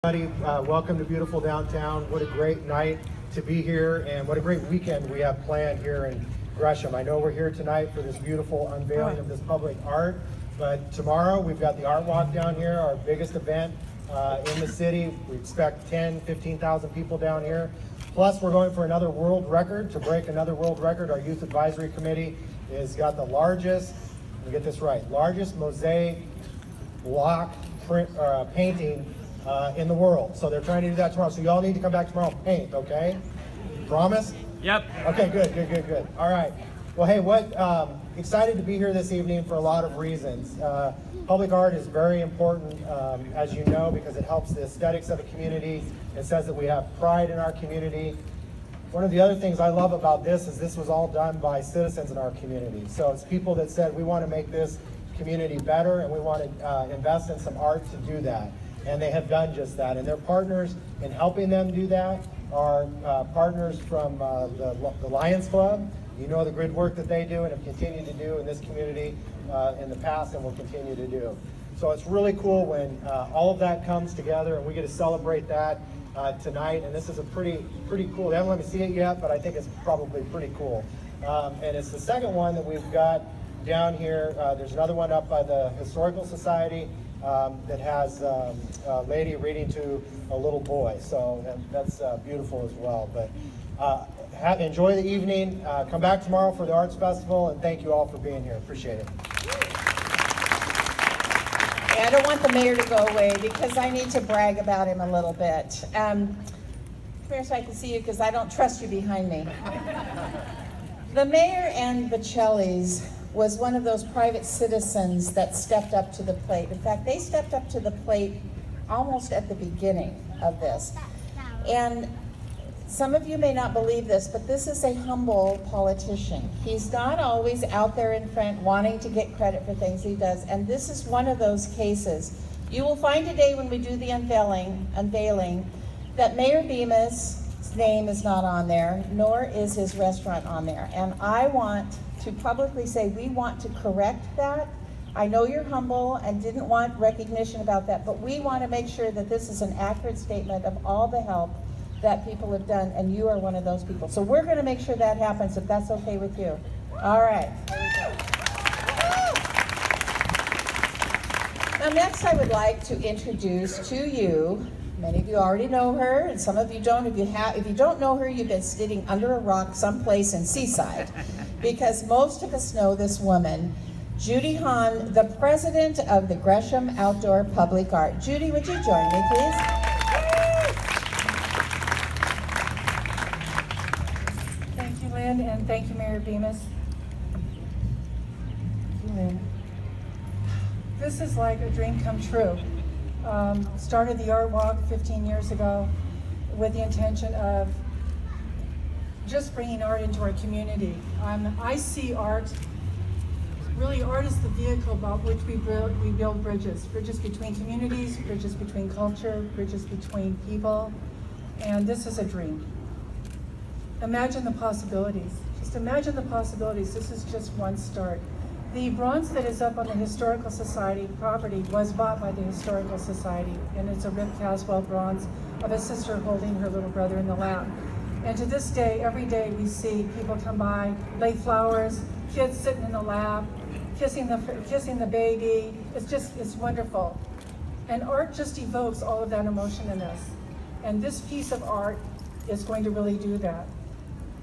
Welcome to beautiful downtown. What a great night to be here, and what a great weekend we have planned here in Gresham. I know we're here tonight for this beautiful unveiling of this public art, but tomorrow we've got the Art Walk down here, our biggest event in the city. We expect 15,000 people down here. Plus, we're going for another world record, to break another world record. Our Youth Advisory Committee has got the largest, let me get this right, largest mosaic block painting in the world. So they're trying to do that tomorrow. So you all need to come back tomorrow and paint, okay? Promise? Yep. Okay, good. All right. Well, hey, excited to be here this evening for a lot of reasons. Public art is very important, as you know, because it helps the aesthetics of a community. It says that we have pride in our community. One of the other things I love about this is this was all done by citizens in our community. So it's people that said, we want to make this community better, and we want to invest in some art to do that. And they have done just that. And their partners in helping them do that are partners from the Lions Club. You know the good work that they do and have continued to do in this community in the past and will continue to do. So it's really cool when all of that comes together, and we get to celebrate that tonight. And this is a pretty cool. They haven't let me see it yet, but I think it's probably pretty cool. And it's the second one that we've got down here. There's another one up by the Historical Society that has a lady reading to a little boy. So that's beautiful as well. But enjoy the evening. Come back tomorrow for the Arts Festival, and thank you all for being here. Appreciate it. I don't want the mayor to go away because I need to brag about him a little bit. Come here so I can see you, because I don't trust you behind me. The mayor and Bocelli's was one of those private citizens that stepped up to the plate. In fact, they stepped up to the plate almost at the beginning of this. And some of you may not believe this, but this is a humble politician. He's not always out there in front wanting to get credit for things he does. And this is one of those cases. You will find today when we do the unveiling that Mayor Bemis' name is not on there, nor is his restaurant on there. And I want to publicly say we want to correct that. I know you're humble and didn't want recognition about that, but we want to make sure that this is an accurate statement of all the help that people have done, and you are one of those people. So we're going to make sure that happens, if that's okay with you. All right. Now next I would like to introduce to you, many of you already know her, and some of you don't. If you don't know her, you've been sitting under a rock someplace in Seaside, because most of us know this woman, Judy Hahn, the president of the Gresham Outdoor Public Art. Judy, would you join me, please? Thank you, Lynn, and thank you, Mayor Bemis. Thank you, Lynn. This is like a dream come true. Started the Art Walk 15 years ago with the intention of just bringing art into our community. I see art, really art is the vehicle about which we build bridges. Bridges between communities, bridges between culture, bridges between people, and this is a dream. Imagine the possibilities. Just imagine the possibilities. This is just one start. The bronze that is up on the Historical Society property was bought by the Historical Society, and it's a Rip Caswell bronze of a sister holding her little brother in the lap. And to this day, every day we see people come by, lay flowers, kids sitting in the lap, kissing the baby. It's wonderful. And art just evokes all of that emotion in us. And this piece of art is going to really do that.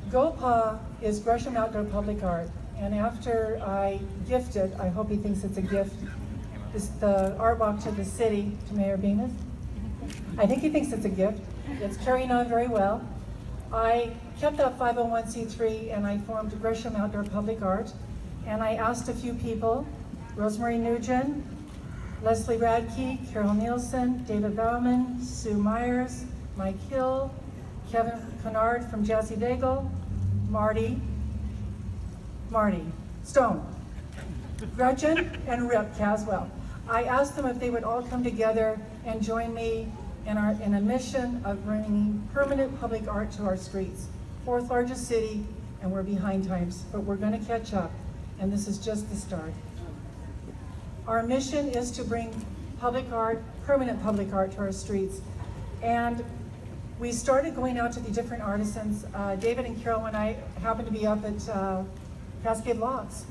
GoPa is Gresham Outdoor Public Art. And after I gift it, I hope he thinks it's a gift, the Art Walk to the city, to Mayor Bemis. I think he thinks it's a gift. It's carrying on very well. I kept that 501c3 and I formed Gresham Outdoor Public Art. And I asked a few people, Rosemary Nugent, Leslie Radke, Carol Nielsen, David Bauman, Sue Myers, Mike Hill, Kevin Kennard from Jazzy Bagel, Marty Stone, Gretchen, and Rip Caswell. I asked them if they would all come together and join me in a mission of bringing permanent public art to our streets. Fourth largest city, and we're behind times, but we're going to catch up, and this is just the start. Our mission is to bring public art, permanent public art to our streets. And we started going out to the different artisans. David and Carol and I happened to be up at Cascade Lofts.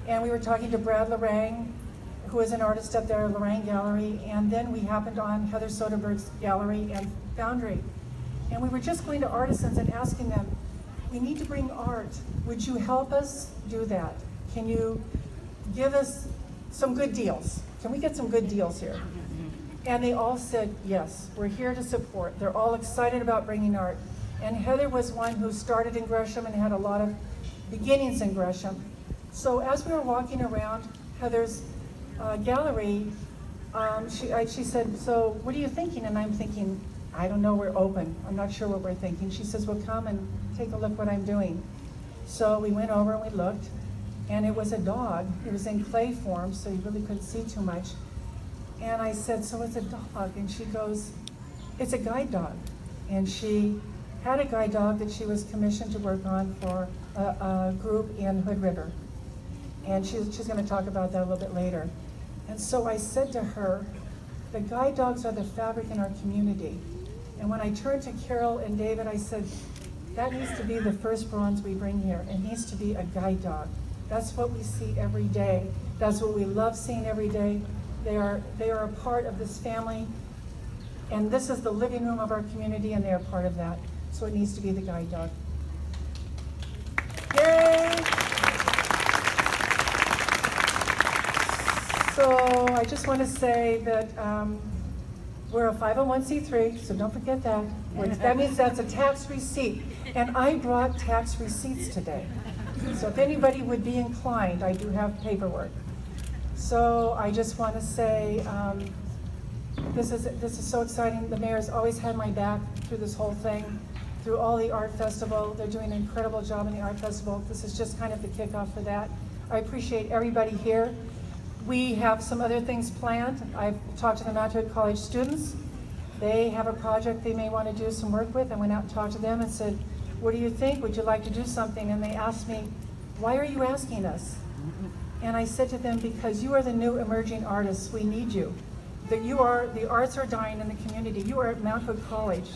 And we were talking to Brad Lorang, who is an artist up there at Lorang Gallery. And then we happened on Heather Soderbergh's gallery and foundry. And we were just going to artisans and asking them, we need to bring art. Would you help us do that? Can you give us some good deals? Can we get some good deals here? And they all said, yes, we're here to support. They're all excited about bringing art. And Heather was one who started in Gresham and had a lot of beginnings in Gresham. So as we were walking around Heather's gallery, she said, so what are you thinking? And I'm thinking, I don't know, we're open. I'm not sure what we're thinking. She says, well, come and take a look what I'm doing. So we went over and we looked, and it was a dog. It was in clay form, so you really couldn't see too much. And I said, so it's a dog? And she goes, it's a guide dog. And she had a guide dog that she was commissioned to work on for a group in Hood River. And she's gonna talk about that a little bit later. And so I said to her, the guide dogs are the fabric in our community. And when I turned to Carol and David, I said, that needs to be the first bronze we bring here. It needs to be a guide dog. That's what we see every day. That's what we love seeing every day. They are a part of this family, and this is the living room of our community, and they are part of that. So it needs to be the guide dog. Yay! So I just want to say that we're a 501c3, so don't forget that. That means that's a tax receipt, and I brought tax receipts today. So if anybody would be inclined, I do have paperwork. So I just want to say, this is so exciting. The mayor's always had my back through this whole thing, through all the art festival. They're doing an incredible job in the art festival. This is just kind of the kickoff for that. I appreciate everybody here. We have some other things planned. I've talked to the Mount Hood College students. They have a project they may want to do some work with. I went out and talked to them and said, what do you think? Would you like to do something? And they asked me, why are you asking us? And I said to them, because you are the new emerging artists. We need you. The arts are dying in the community. You are at Mount Hood College.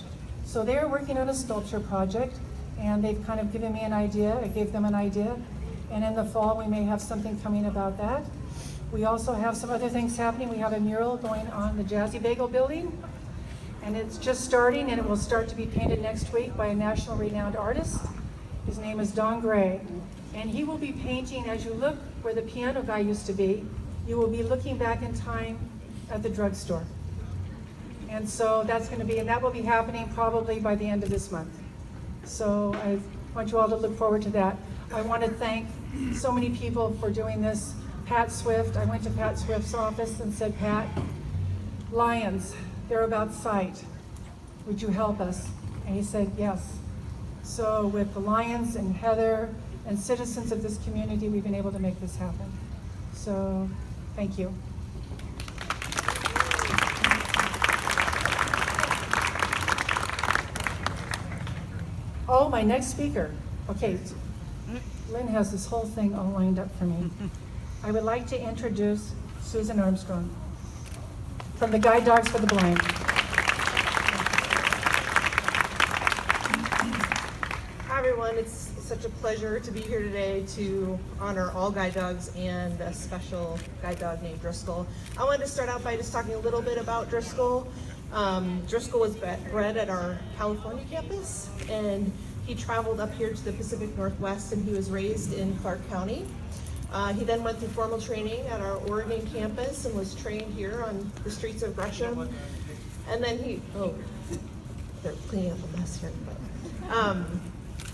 So they are working on a sculpture project, and they've kind of given me an idea. I gave them an idea. And in the fall, we may have something coming about that. We also have some other things happening. We have a mural going on the Jazzy Bagel building, and it's just starting, and it will start to be painted next week by a national renowned artist. His name is Don Gray, and he will be painting, as you look where the piano guy used to be, you will be looking back in time at the drugstore. And so that's going to be, and that will be happening probably by the end of this month. So I want you all to look forward to that. I want to thank so many people for doing this. Pat Swift, I went to Pat Swift's office and said, Pat, Lions, they're about sight. Would you help us? And he said, yes. So with the Lions and Heather and citizens of this community, we've been able to make this happen. So, thank you. Oh, my next speaker. Okay, Lynn has this whole thing all lined up for me. I would like to introduce Susan Armstrong from the Guide Dogs for the Blind. Hi everyone, it's such a pleasure to be here today to honor all guide dogs and a special guide dog named Driscoll. I wanted to start out by just talking a little bit about Driscoll. Driscoll was bred at our California campus, and he traveled up here to the Pacific Northwest, and he was raised in Clark County. He then went through formal training at our Oregon campus and was trained here on the streets of Gresham. And then they're cleaning up a mess here. But,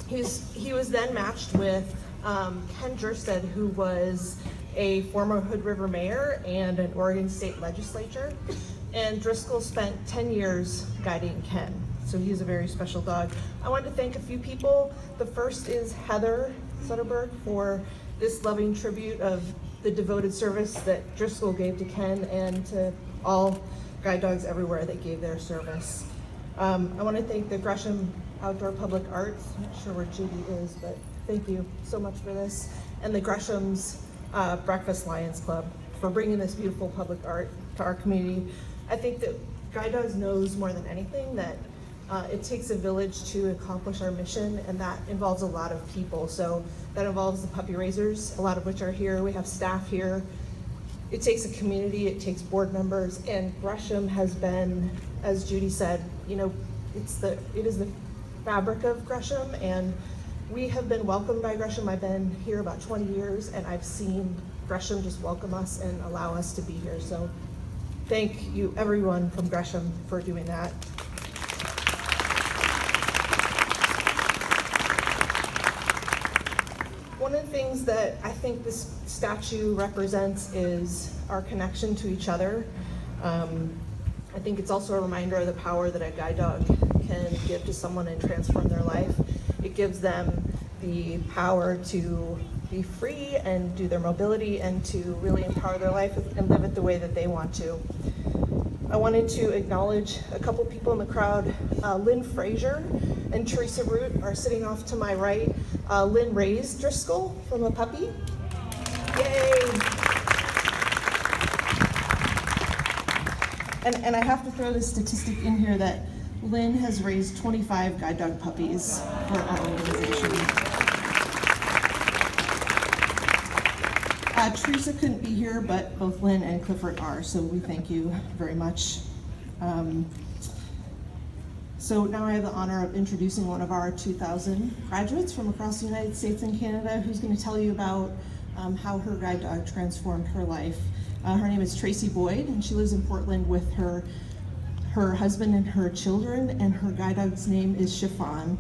he was then matched with Ken Jersted, who was a former Hood River mayor and an Oregon state legislature. And Driscoll spent 10 years guiding Ken. So he's a very special dog. I wanted to thank a few people. The first is Heather Soderbergh for this loving tribute of the devoted service that Driscoll gave to Ken and to all guide dogs everywhere that gave their service. I want to thank the Gresham Outdoor Public Arts, I'm not sure where Judy is, but thank you so much for this, and the Gresham's Breakfast Lions Club for bringing this beautiful public art to our community. I think that Guide Dogs knows more than anything that it takes a village to accomplish our mission, and that involves a lot of people. So that involves the puppy raisers, a lot of which are here. We have staff here. It takes a community, it takes board members, and Gresham has been, as Judy said, you know, it is the fabric of Gresham, and we have been welcomed by Gresham. I've been here about 20 years, and I've seen Gresham just welcome us and allow us to be here. So thank you, everyone from Gresham, for doing that. One of the things that I think this statue represents is our connection to each other. I think it's also a reminder of the power that a guide dog can give to someone and transform their life. It gives them the power to be free and do their mobility and to really empower their life and live it the way that they want to. I wanted to acknowledge a couple people in the crowd. Lynn Frazier and Teresa Root are sitting off to my right. Lynn raised Driscoll from a puppy. Yay! And I have to throw this statistic in here that Lynn has raised 25 guide dog puppies for our organization. Teresa couldn't be here, but both Lynn and Clifford are, so we thank you very much. So now I have the honor of introducing one of our 2,000 graduates from across the United States and Canada, who's going to tell you about how her guide dog transformed her life. Her name is Tracy Boyd, and she lives in Portland with her husband and her children, and her guide dog's name is Chiffon.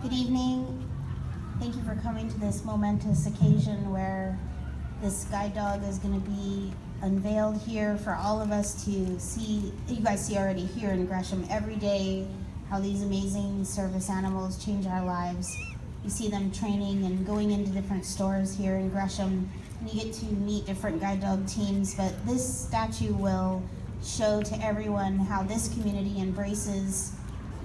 Good evening. Thank you for coming to this momentous occasion where this guide dog is going to be unveiled here for all of us to see. You guys see already here in Gresham every day how these amazing service animals change our lives. You see them training and going into different stores here in Gresham, and you get to meet different guide dog teams, but this statue will show to everyone how this community embraces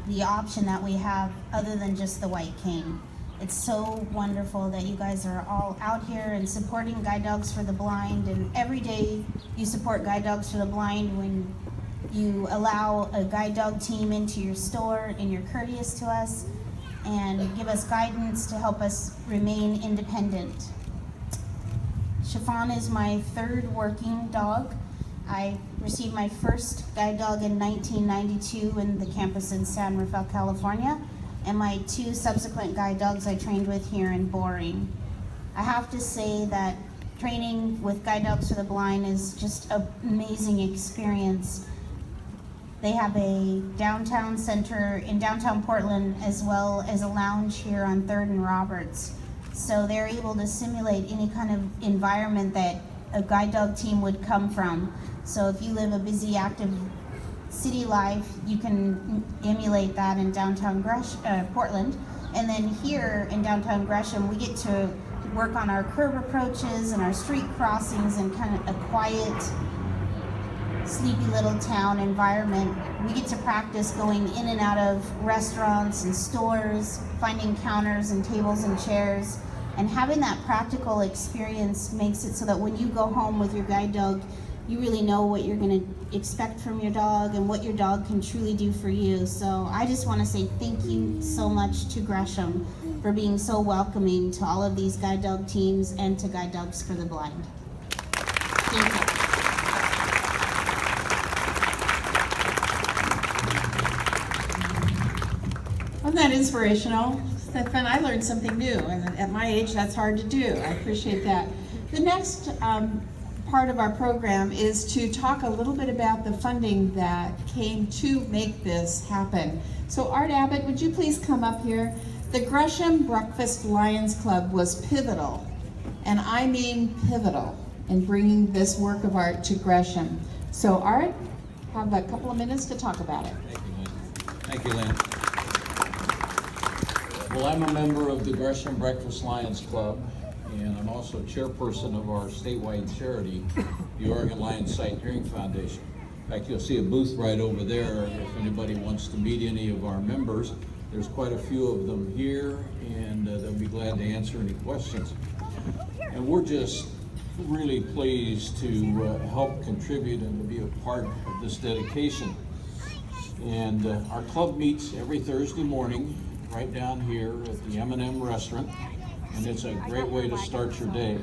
the option that we have other than just the white cane. It's so wonderful that you guys are all out here and supporting Guide Dogs for the Blind, and every day you support Guide Dogs for the Blind when you allow a guide dog team into your store and you're courteous to us and give us guidance to help us remain independent. Chiffon is my third working dog. I received my first guide dog in 1992 in the campus in San Rafael, California, and my two subsequent guide dogs I trained with here in Boring. I have to say that training with Guide Dogs for the Blind is just an amazing experience. They have a downtown center in downtown Portland as well as a lounge here on 3rd and Roberts. So they're able to simulate any kind of environment that a guide dog team would come from. So if you live a busy, active city life, you can emulate that in downtown Portland. And then here in downtown Gresham, we get to work on our curb approaches and our street crossings and kind of a quiet, sleepy little town environment. We get to practice going in and out of restaurants and stores, finding counters and tables and chairs. And having that practical experience makes it so that when you go home with your guide dog, you really know what you're going to expect from your dog and what your dog can truly do for you. So I just want to say thank you so much to Gresham for being so welcoming to all of these guide dog teams and to Guide Dogs for the Blind. Thank you. Wasn't that inspirational? Stefan, I learned something new, and at my age, that's hard to do. I appreciate that. The next part of our program is to talk a little bit about the funding that came to make this happen. So Art Abbott, would you please come up here? The Gresham Breakfast Lions Club was pivotal, and I mean pivotal, in bringing this work of art to Gresham. So Art, have a couple of minutes to talk about it. Thank you, Lynn. Well, I'm a member of the Gresham Breakfast Lions Club, and I'm also chairperson of our statewide charity, the Oregon Lions Sight and Hearing Foundation. In fact, you'll see a booth right over there if anybody wants to meet any of our members. There's quite a few of them here, and they'll be glad to answer any questions. And we're just really pleased to help contribute and to be a part of this dedication. And our club meets every Thursday morning right down here at the M&M restaurant, and it's a great way to start your day.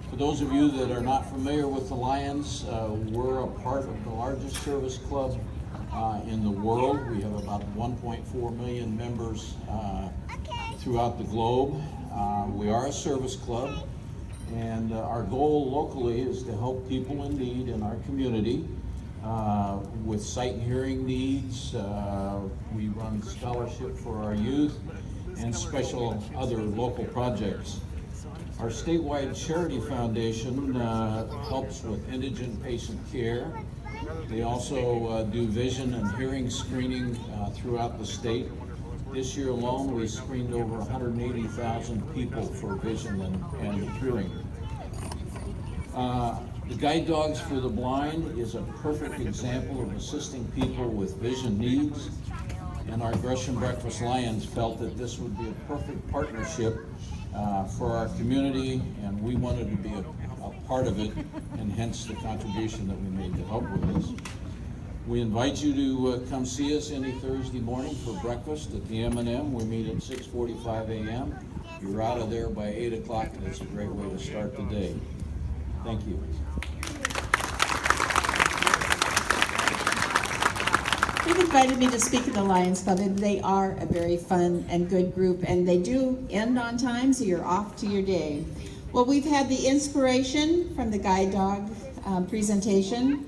For those of you that are not familiar with the Lions, we're a part of the largest service club in the world. We have about 1.4 million members throughout the globe. We are a service club, and our goal locally is to help people in need in our community with sight and hearing needs. We run scholarship for our youth and special other local projects. Our statewide charity foundation helps with indigent patient care. They also do vision and hearing screening throughout the state. This year alone, we screened over 180,000 people for vision and hearing. The Guide Dogs for the Blind is a perfect example of assisting people with vision needs, and our Gresham Breakfast Lions felt that this would be a perfect partnership for our community, and we wanted to be a part of it, and hence the contribution that we made to help with this. We invite you to come see us any Thursday morning for breakfast at the M&M. We meet at 6:45 a.m. You're out of there by 8 o'clock, and it's a great way to start the day. Thank you. They've invited me to speak at the Lions Club, and they are a very fun and good group, and they do end on time, so you're off to your day. Well, we've had the inspiration from the guide dog presentation.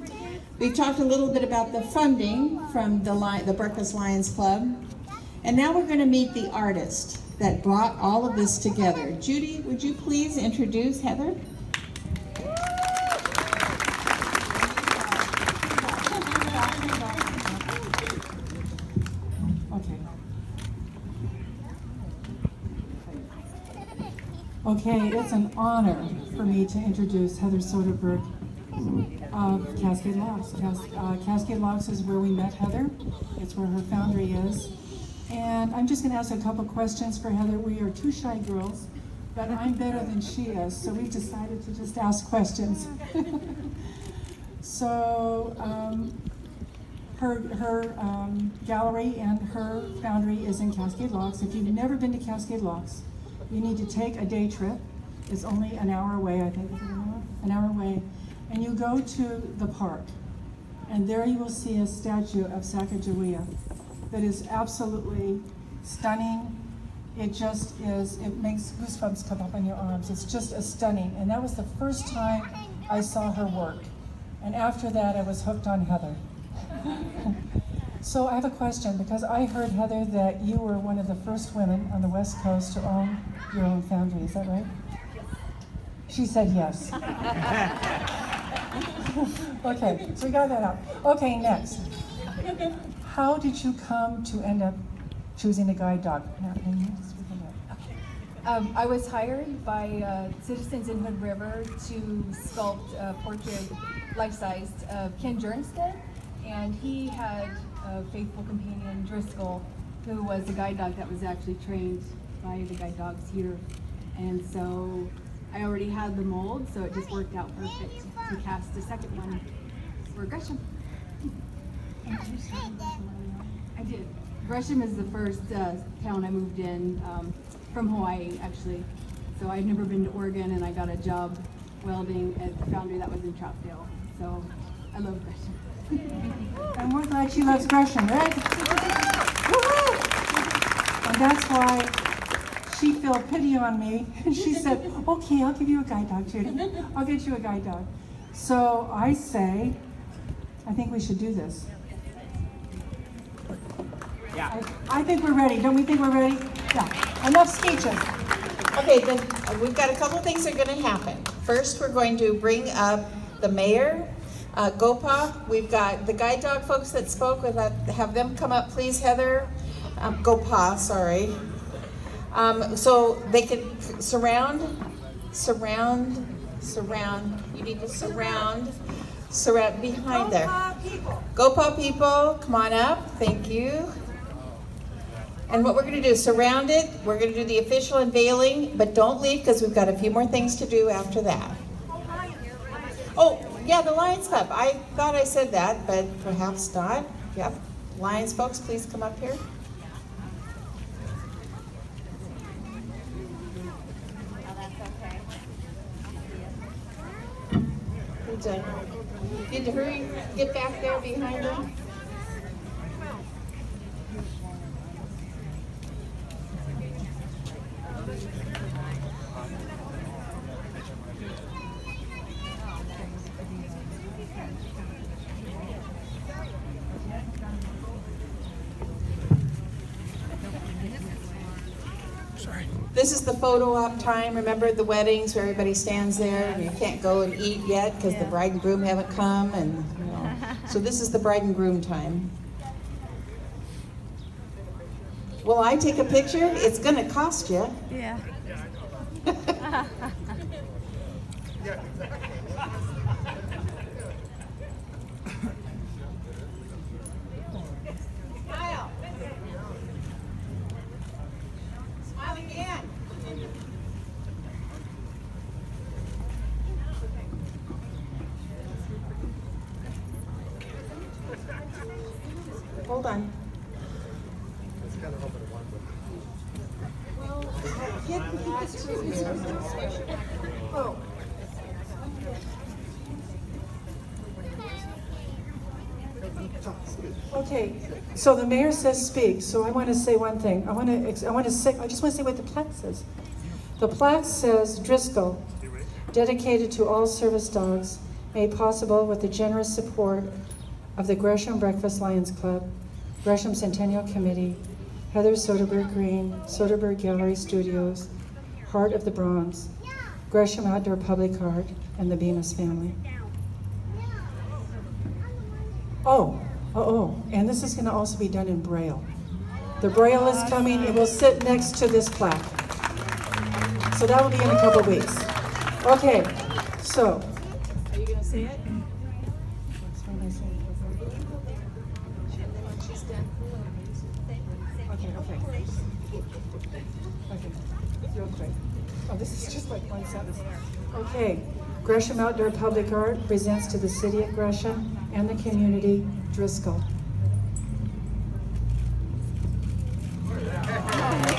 We've talked a little bit about the funding from the Breakfast Lions Club, and now we're going to meet the artist that brought all of this together. Judy, would you please introduce Heather? Okay, it's an honor for me to introduce Heather Soderberg of Cascade Logs. Cascade Logs is where we met Heather. It's where her foundry is. And I'm just going to ask a couple questions for Heather. We are two shy girls, but I'm better than she is, so we've decided to just ask questions. So, her gallery and her foundry is in Cascade Logs. If you've never been to Cascade Logs, you need to take a day trip. It's only an hour away, I think. An hour away. And you go to the park, and there you will see a statue of Sacagawea that is absolutely stunning. It just is, it makes goosebumps come up on your arms. It's just stunning. And that was the first time I saw her work. And after that, I was hooked on Heather. So I have a question, because I heard, Heather, that you were one of the first women on the West Coast to own your own foundry. Is that right? She said yes. Okay, so we got that out. Okay, next. How did you come to end up choosing a guide dog? I was hired by citizens in Hood River to sculpt a portrait, life-sized, of Ken Jernsted, and he had a faithful companion, Driscoll, who was a guide dog that was actually trained by the guide dogs here. And so I already had the mold, so it just worked out perfect to cast a second one for Gresham. I did. Gresham is the first town I moved in from Hawaii, actually. So I'd never been to Oregon, and I got a job welding at the foundry that was in Troutdale. So I love Gresham. And we're glad she loves Gresham, right? And that's why she felt pity on me. And she said, okay, I'll give you a guide dog, Judy. I'll get you a guide dog. So I say, I think we should do this. Yeah. I think we're ready. Don't we think we're ready? Yeah. Enough speeches. Okay, then we've got a couple things that are going to happen. First, we're going to bring up the mayor, Gopa. We've got the guide dog folks that spoke. We'll have them come up, please, Heather. Gopa, sorry. So they could surround surround, you need to surround behind there. Go Paw people, come on up, thank you. And what we're gonna do is surround it, we're gonna do the official unveiling, but don't leave because we've got a few more things to do after that. Oh, yeah, the Lions Club, I thought I said that, but perhaps not. Yep, Lions folks, please come up here. Need to hurry, get back there behind them. This is the photo op time. Remember the weddings where everybody stands there and you can't go and eat yet because the bride and groom haven't come, and you know. So this is the bride and groom time. Will I take a picture? It's gonna cost you. Yeah. Smile. Smile again. Hold on. Okay, so the mayor says speak, so I want to say one thing. I just want to say what the plaque says. The plaque says Driscoll, dedicated to all service dogs, made possible with the generous support of the Gresham Breakfast Lions Club, Gresham Centennial Committee, Heather Soderberg Green, Soderberg Gallery Studios, Heart of the Bronx, Gresham Outdoor Public Art, and the Bemis family. And this is going to also be done in Braille. The Braille is coming. It will sit next to this plaque. So that will be in a couple weeks. Okay, so. Are you going to say it? What am I saying? Okay, real quick. Oh, this is just like one sentence. Okay, Gresham Outdoor Public Art presents to the city of Gresham and the community Driscoll.